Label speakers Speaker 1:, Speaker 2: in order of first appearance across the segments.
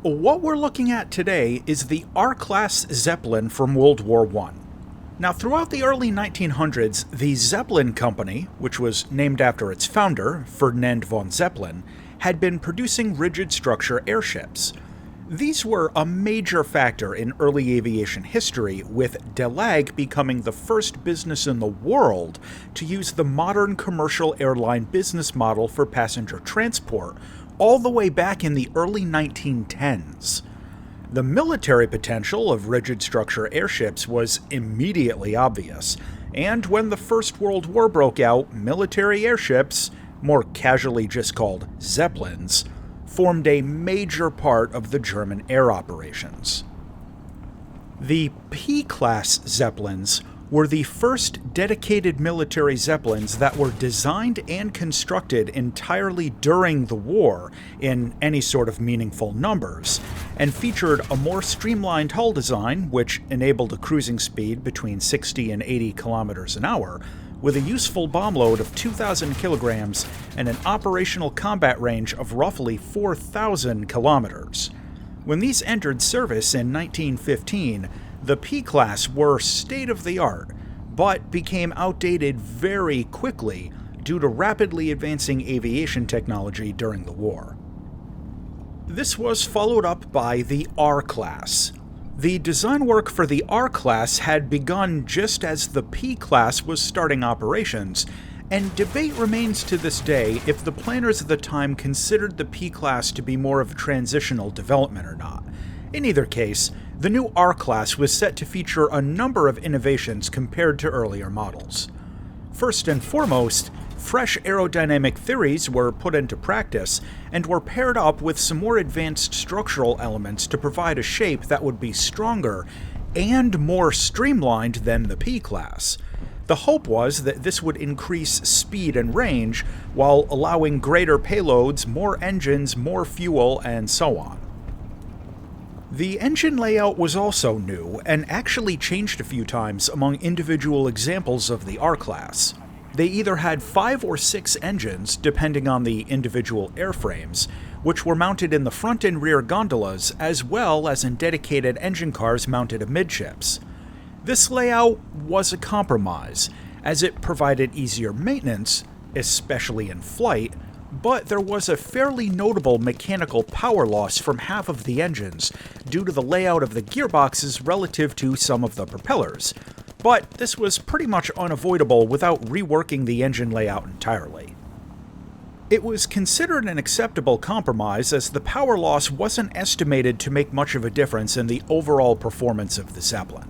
Speaker 1: What we're looking at today is the R-Class Zeppelin from World War I. Now, throughout the early 1900s, the Zeppelin Company, which was named after its founder, Ferdinand von Zeppelin, had been producing rigid structure airships. These were a major factor in early aviation history, with Delag becoming the first business in the world to use the modern commercial airline business model for passenger transport, all the way back in the early 1910s. The military potential of rigid structure airships was immediately obvious, and when the First World War broke out, military airships, more casually just called Zeppelins, formed a major part of the German air operations. The P-class Zeppelins were the first dedicated military Zeppelins that were designed and constructed entirely during the war in any sort of meaningful numbers, and featured a more streamlined hull design which enabled a cruising speed between 60 and 80 kilometers an hour, with a useful bomb load of 2,000 kilograms and an operational combat range of roughly 4,000 kilometers. When these entered service in 1915, the P-class were state-of-the-art, but became outdated very quickly due to rapidly advancing aviation technology during the war. This was followed up by the R-Class. The design work for the R-Class had begun just as the P-Class was starting operations, and debate remains to this day if the planners at the time considered the P-Class to be more of a transitional development or not. In either case, the new R-Class was set to feature a number of innovations compared to earlier models. First and foremost, fresh aerodynamic theories were put into practice and were paired up with some more advanced structural elements to provide a shape that would be stronger and more streamlined than the P-Class. The hope was that this would increase speed and range while allowing greater payloads, more engines, more fuel, and so on. The engine layout was also new, and actually changed a few times among individual examples of the R-Class. They either had 5 or 6 engines, depending on the individual airframes, which were mounted in the front and rear gondolas, as well as in dedicated engine cars mounted amidships. This layout was a compromise, as it provided easier maintenance, especially in flight, but there was a fairly notable mechanical power loss from half of the engines due to the layout of the gearboxes relative to some of the propellers, but this was pretty much unavoidable without reworking the engine layout entirely. It was considered an acceptable compromise as the power loss wasn't estimated to make much of a difference in the overall performance of the Zeppelin.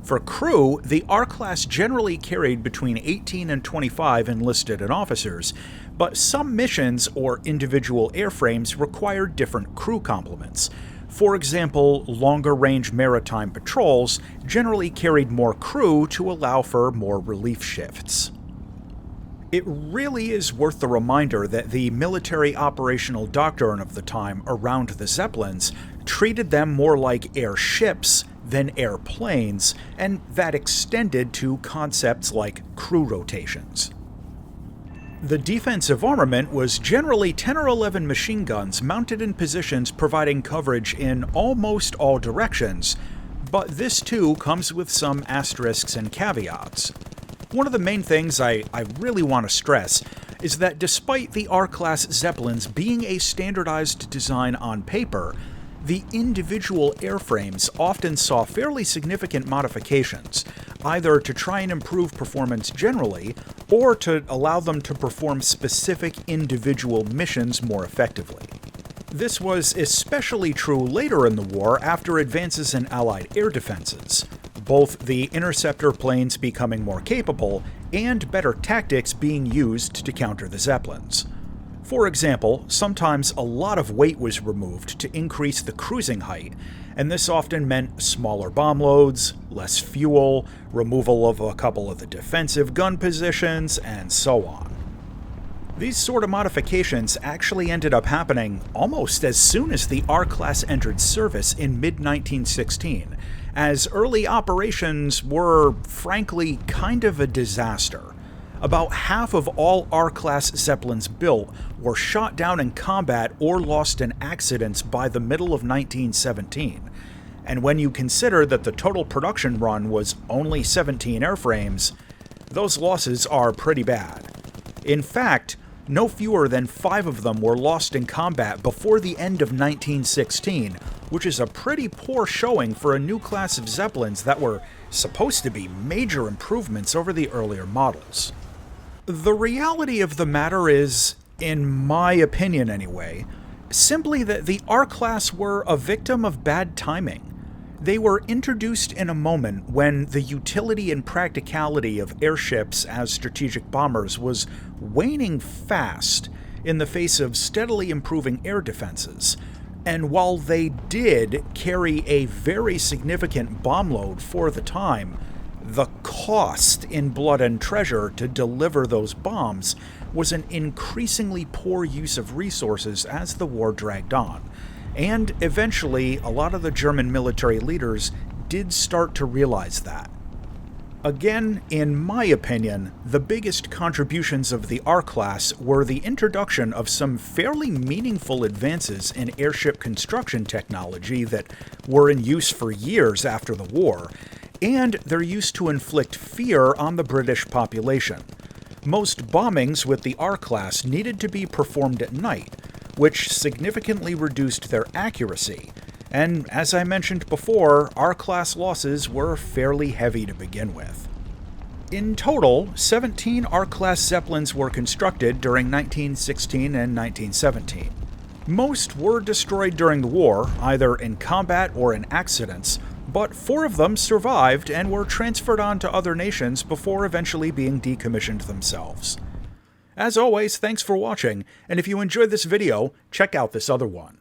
Speaker 1: For crew, the R-Class generally carried between 18 and 25 enlisted and officers, but some missions or individual airframes required different crew complements. For example, longer-range maritime patrols generally carried more crew to allow for more relief shifts. It really is worth the reminder that the military operational doctrine of the time around the Zeppelins treated them more like airships than airplanes, and that extended to concepts like crew rotations. The defensive armament was generally 10 or 11 machine guns mounted in positions providing coverage in almost all directions, but this too comes with some asterisks and caveats. One of the main things I really want to stress is that despite the R-Class Zeppelins being a standardized design on paper, the individual airframes often saw fairly significant modifications, either to try and improve performance generally, or to allow them to perform specific individual missions more effectively. This was especially true later in the war after advances in Allied air defenses, both the interceptor planes becoming more capable and better tactics being used to counter the Zeppelins. For example, sometimes a lot of weight was removed to increase the cruising height, and this often meant smaller bomb loads, less fuel, removal of a couple of the defensive gun positions, and so on. These sort of modifications actually ended up happening almost as soon as the R-Class entered service in mid-1916, as early operations were, frankly, kind of a disaster. About half of all R-Class Zeppelins built were shot down in combat or lost in accidents by the middle of 1917. And when you consider that the total production run was only 17 airframes, those losses are pretty bad. In fact, no fewer than 5 of them were lost in combat before the end of 1916, which is a pretty poor showing for a new class of Zeppelins that were supposed to be major improvements over the earlier models. The reality of the matter is, in my opinion anyway, simply that the R-Class were a victim of bad timing. They were introduced in a moment when the utility and practicality of airships as strategic bombers was waning fast in the face of steadily improving air defenses. And while they did carry a very significant bomb load for the time, the cost in blood and treasure to deliver those bombs was an increasingly poor use of resources as the war dragged on. And eventually, a lot of the German military leaders did start to realize that. Again, in my opinion, the biggest contributions of the R-Class were the introduction of some fairly meaningful advances in airship construction technology that were in use for years after the war, and their use to inflict fear on the British population. Most bombings with the R-Class needed to be performed at night, which significantly reduced their accuracy, and as I mentioned before, R-Class losses were fairly heavy to begin with. In total, 17 R-Class Zeppelins were constructed during 1916 and 1917. Most were destroyed during the war, either in combat or in accidents, but 4 of them survived and were transferred on to other nations before eventually being decommissioned themselves. As always, thanks for watching, and if you enjoyed this video, check out this other one.